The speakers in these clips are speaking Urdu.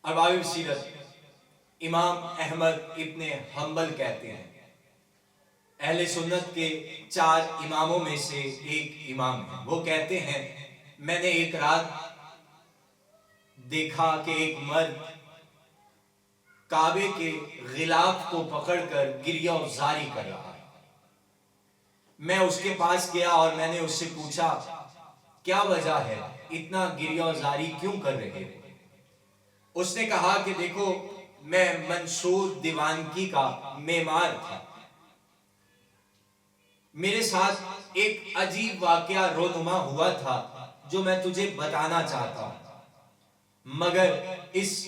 ارباب سیرت امام احمد ابن حنبل کہتے ہیں، اہل سنت کے 4 اماموں میں سے ایک امام ہے۔ وہ کہتے ہیں میں نے ایک رات دیکھا کہ ایک مرد کعبے کے غلاف کو پکڑ کر گریہ و زاری کر رہا ہے۔ میں اس کے پاس گیا اور میں نے اس سے پوچھا کیا وجہ ہے، اتنا گریہ و زاری کیوں کر رہے ہو؟ اس نے کہا کہ دیکھو میں منصور دیوانگی کا معمار تھا، میرے ساتھ ایک عجیب واقعہ رونما ہوا تھا جو میں تجھے بتانا چاہتا ہوں، مگر اس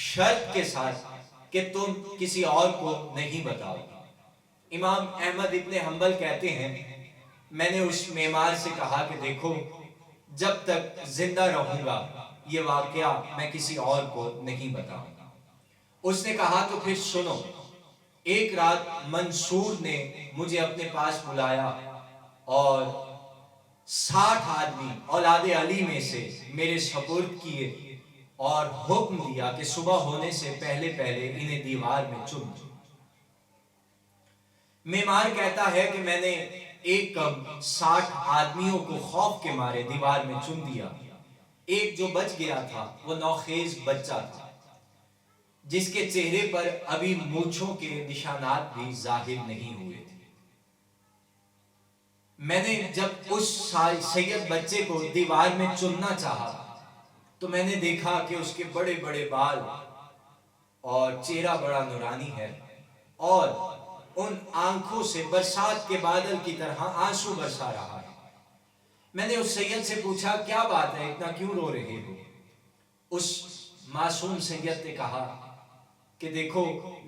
شرط کے ساتھ کہ تم کسی اور کو نہیں بتاؤ۔ امام احمد ابن حنبل کہتے ہیں میں نے اس معمار سے کہا کہ دیکھو جب تک زندہ رہوں گا یہ واقعہ میں کسی اور کو نہیں بتاؤں گا۔ اس نے کہا تو پھر سنو، ایک رات منصور نے مجھے اپنے پاس بلایا اور 60 آدمی اولاد علی میں سے میرے سپرد کیے اور حکم دیا کہ صبح ہونے سے پہلے پہلے انہیں دیوار میں چن دو۔ معمار کہتا ہے کہ میں نے ایک کم 60 آدمیوں کو خوف کے مارے دیوار میں چن دیا۔ ایک جو بچ گیا تھا وہ نوخیز بچہ تھا جس کے چہرے پر ابھی مونچھوں کے نشانات بھی ظاہر نہیں ہوئے تھے۔ میں نے جب اس سید بچے کو دیوار میں چننا چاہا تو میں نے دیکھا کہ اس کے بڑے بڑے بال اور چہرہ بڑا نورانی ہے اور ان آنکھوں سے برسات کے بادل کی طرح آنسو برسا رہا ہے۔ میں نے اس سید سے پوچھا کیا بات ہے، اتنا کیوں رو رہے ہو؟ اس معصوم سید نے کہا کہ دیکھو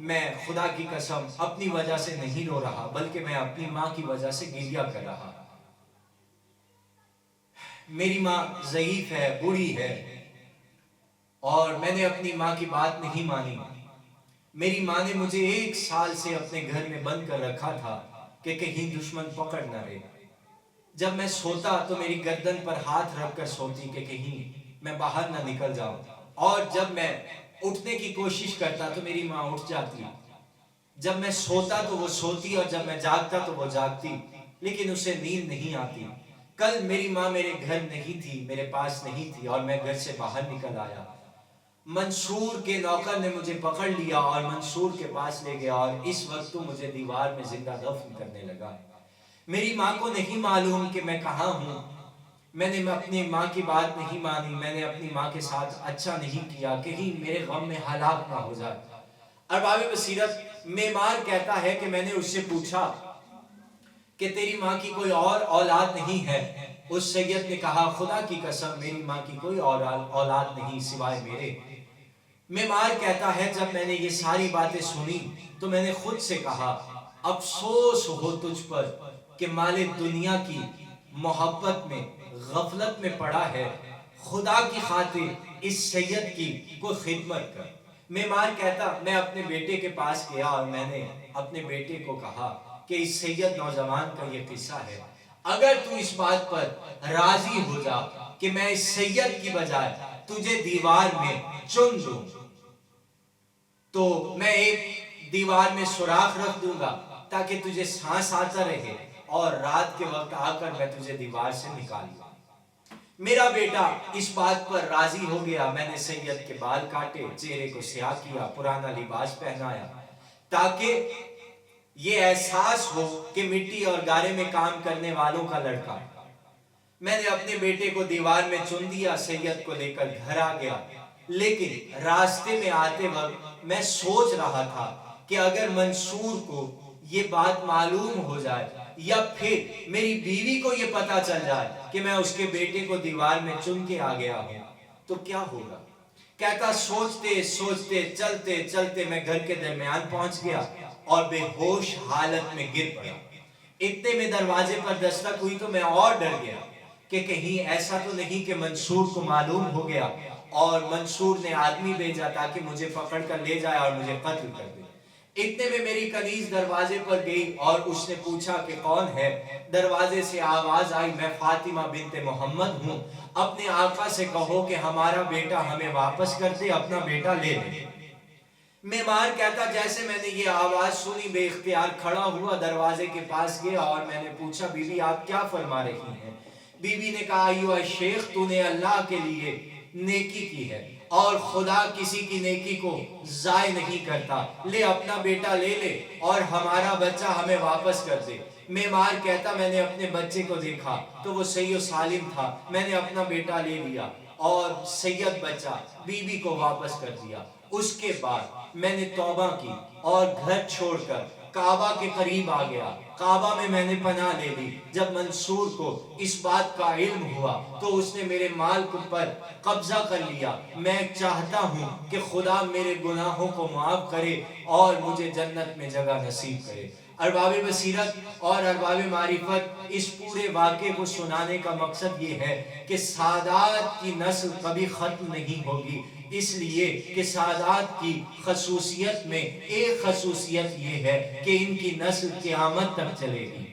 میں خدا کی قسم اپنی وجہ سے نہیں رو رہا بلکہ میں اپنی ماں کی وجہ سے گریہ کر رہا۔ میری ماں ضعیف ہے، بوڑھی ہے اور میں نے اپنی ماں کی بات نہیں مانی۔ میری ماں نے مجھے 1 سال سے اپنے گھر میں بند کر رکھا تھا کہ کہیں دشمن پکڑ نہ رہے۔ جب میں سوتا تو میری گردن پر ہاتھ رکھ کر سوتی کہ کہیں میں باہر نہ نکل جاؤں، اور جب میں اٹھنے کی کوشش کرتا تو میری ماں اٹھ جاتی۔ جب میں سوتا تو وہ سوتی اور جب میں جاگتا تو وہ جاگتی، لیکن اسے نیند نہیں آتی۔ کل میری ماں میرے گھر نہیں تھی، میرے پاس نہیں تھی اور میں گھر سے باہر نکل آیا۔ منصور کے نوکر نے مجھے پکڑ لیا اور منصور کے پاس لے گیا اور اس وقت تو مجھے دیوار میں زندہ دفن کرنے لگا۔ میری ماں کو نہیں معلوم کہ میں کہاں ہوں۔ میں نے اپنی ماں کی بات نہیں مانی، میں نے اپنی ماں کے ساتھ اچھا نہیں کیا، کہیں میرے غم میں ہلاک نہ ہو جائے۔ ارباب بصیرت معمار کہتا ہے کہ میں نے اس سے پوچھا کہ تیری ماں کی کوئی اور اولاد نہیں ہے؟ اس سید نے کہا خدا کی قسم میری ماں کی کوئی اور اولاد نہیں سوائے میرے۔ معمار کہتا ہے جب میں نے یہ ساری باتیں سنی تو میں نے خود سے کہا افسوس ہو تجھ پر کہ مال دنیا کی محبت میں غفلت میں پڑا ہے، خدا کی خاطر اس سید کی کوئی خدمت کر۔ معمار کہتا میں اپنے بیٹے کے پاس گیا اور میں نے اپنے بیٹے کو کہا کہ اس سید نوجوان کا یہ قصہ ہے، اگر تو اس بات پر راضی ہو جا کہ میں اس سید کی بجائے تجھے دیوار میں چن دوں تو میں ایک دیوار میں سوراخ رکھ دوں گا تاکہ تجھے سانس آتا رہے اور رات کے وقت آ کر میں تجھے دیوار سے نکال لوں۔ میرا بیٹا اس بات پر راضی ہو گیا۔ میں نے سید کے بال کاٹے، چہرے کو سیاہ کیا، پرانا لباس پہنایا تاکہ یہ احساس ہو کہ مٹی اور گارے میں کام کرنے والوں کا لڑکا۔ میں نے اپنے بیٹے کو دیوار میں چن دیا، سید کو لے کر گھر آ گیا، لیکن راستے میں آتے وقت میں سوچ رہا تھا کہ اگر منصور کو یہ بات معلوم ہو جائے یا پھر میری بیوی کو یہ پتا چل جائے کہ میں اس کے بیٹے کو دیوار میں چن کے آ گیا ہوں تو کیا ہوگا۔ کہتا سوچتے سوچتے چلتے چلتے میں گھر کے درمیان پہنچ گیا اور بے ہوش حالت میں گر پڑا۔ اتنے میں دروازے پر دستک ہوئی تو میں اور ڈر گیا کہ کہیں ایسا تو نہیں کہ منصور کو معلوم ہو گیا اور منصور نے آدمی بھیجا تاکہ مجھے پکڑ کر لے جائے اور مجھے قتل کر دے۔ اتنے میں میری کنیز دروازے پر گئی اور اس نے پوچھا کہ کون ہے؟ دروازے سے آواز آئی میں فاطمہ بنت محمد ہوں، اپنے آقا سے کہو کہ ہمارا بیٹا ہمیں واپس کر دے، اپنا بیٹا لے لے۔ معمار کہتا جیسے میں نے یہ آواز سنی بے اختیار کھڑا ہوا، دروازے کے پاس گیا اور میں نے پوچھا بی بی آپ کیا فرما رہی ہیں؟ بی بی نے کہا ایوہ شیخ تو نے اللہ کے لیے نیکی کی ہے اور خدا کسی کی نیکی کو ضائع نہیں کرتا، لے اپنا بیٹا لے لے اور ہمارا بچہ ہمیں واپس کر دے۔ معمار کہتا میں نے اپنے بچے کو دیکھا تو وہ صحیح و سالم تھا، میں نے اپنا بیٹا لے لیا اور سید بچہ بی بی کو واپس کر دیا۔ اس کے بعد میں نے توبہ کی اور گھر چھوڑ کر کعبہ کے قریب آ گیا، کعبہ میں نے پناہ لے لی۔ جب منصور کو اس بات کا علم ہوا تو اس نے میرے مال پر قبضہ کر لیا۔ میں چاہتا ہوں کہ خدا میرے گناہوں کو معاف کرے اور مجھے جنت میں جگہ نصیب کرے۔ ارباب بصیرت اور ارباب معرفت اس پورے واقعے کو سنانے کا مقصد یہ ہے کہ سادات کی نسل کبھی ختم نہیں ہوگی، اس لیے کہ سادات کی خصوصیت میں ایک خصوصیت یہ ہے کہ ان کی نسل قیامت تک چلے گی۔